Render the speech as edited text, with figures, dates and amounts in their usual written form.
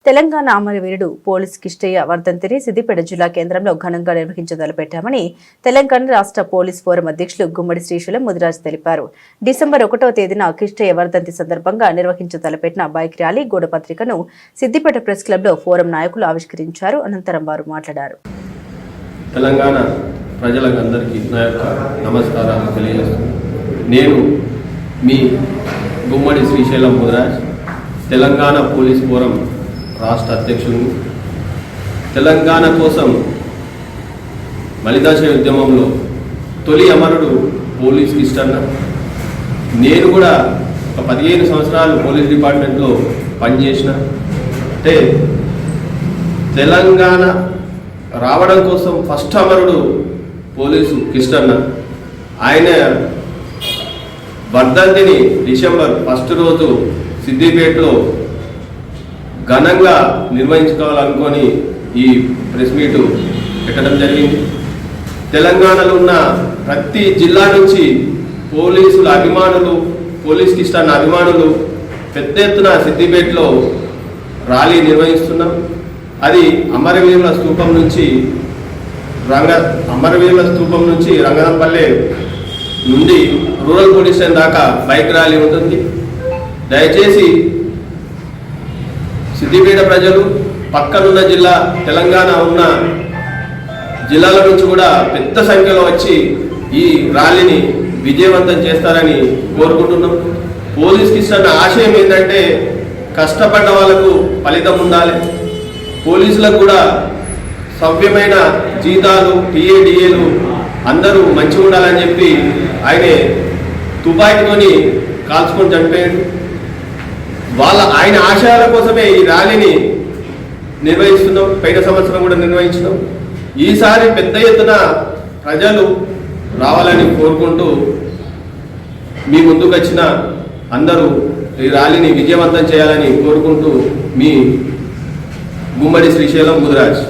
Telangana అమరవీరుడు police Kishtaiah వర్ధంతిని సిద్దిపేట జిల్లా కేంద్రంలో ఘనంగా నిర్వహించదలపెట్టామని తెలంగాణ రాష్ట్ర పోలీస్ ఫోరం అధ్యక్షులు గుమ్మడి శ్రీశైలం ముదిరాజ్ తెలిపారు. డిసెంబర్ 1వ తేదీన కిష్టయ్య వర్ధంతి సందర్భంగా నిర్వహించదలపెట్టిన బైక్ ర్యాలీ గోడపత్రికను సిద్దిపేట ప్రెస్ క్లబ్ లో ఫోరం నాయకులు ఆవిష్కరించారు. అనంతరం వారు మాట్లాడారు. తెలంగాణ ప్రజలందరికీ నా యొక్క నమస్కారాలు తెలియజేస్తున్నాను. నేను మీ గుమ్మడి శ్రీశైలం ముదిరాజ్, తెలంగాణ పోలీస్ ఫోరం రాష్ట్ర అధ్యక్షుడు. తెలంగాణ కోసం మలిదశ ఉద్యమంలో తొలి అమరుడు పోలీస్ కిష్టన్న. నేను కూడా ఒక 15 సంవత్సరాలు పోలీస్ డిపార్ట్మెంట్లో పనిచేసిన. అంటే తెలంగాణ రావడం కోసం ఫస్ట్ అమరుడు పోలీసు కిష్టన్న. ఆయన వర్ధంతిని డిసెంబర్ 1 రోజు సిద్దిపేటలో ఘనంగా నిర్వహించుకోవాలనుకొని ఈ ప్రెస్ మీటు పెట్టడం జరిగింది. తెలంగాణలో ఉన్న ప్రతి జిల్లా నుంచి పోలీసుల అభిమానులు, పోలీస్ కిష్టన్న అభిమానులు పెద్ద ఎత్తున సిద్దిపేటలో ర్యాలీ నిర్వహిస్తున్నాం. అది అమరవీరుల స్తూపం నుంచి రంగనంపల్లె నుండి రూరల్ పోలీస్ స్టేషన్ దాకా బైక్ ర్యాలీ ఉంటుంది. దయచేసి సిద్దిపేట ప్రజలు, పక్కనున్న జిల్లా తెలంగాణ ఉన్న జిల్లాల నుంచి కూడా పెద్ద సంఖ్యలో వచ్చి ఈ ర్యాలీని విజయవంతం చేస్తారని కోరుకుంటున్నాం. పోలీస్ కిష్టన్న ఆశయం ఏంటంటే కష్టపడ్డ వాళ్ళకు ఫలితం ఉండాలి, పోలీసులకు కూడా సవ్యమైన జీతాలు, టీఏడిఏలు అందరూ మంచిగా ఉండాలని చెప్పి ఆయనే తుపాకీతోని కాల్చుకొని చనిపోయాడు. ఆయన ఆశయాల కోసమే ఈ ర్యాలీని నిర్వహిస్తున్నాం. పోయిన సంవత్సరం కూడా నిర్వహించినాం. ఈసారి పెద్ద ఎత్తున ప్రజలు రావాలని కోరుకుంటూ మీ ముందుకు వచ్చిన అందరూ ఈ ర్యాలీని విజయవంతం చేయాలని కోరుకుంటూ మీ గుమ్మడి శ్రీశైలం ముదిరాజ్.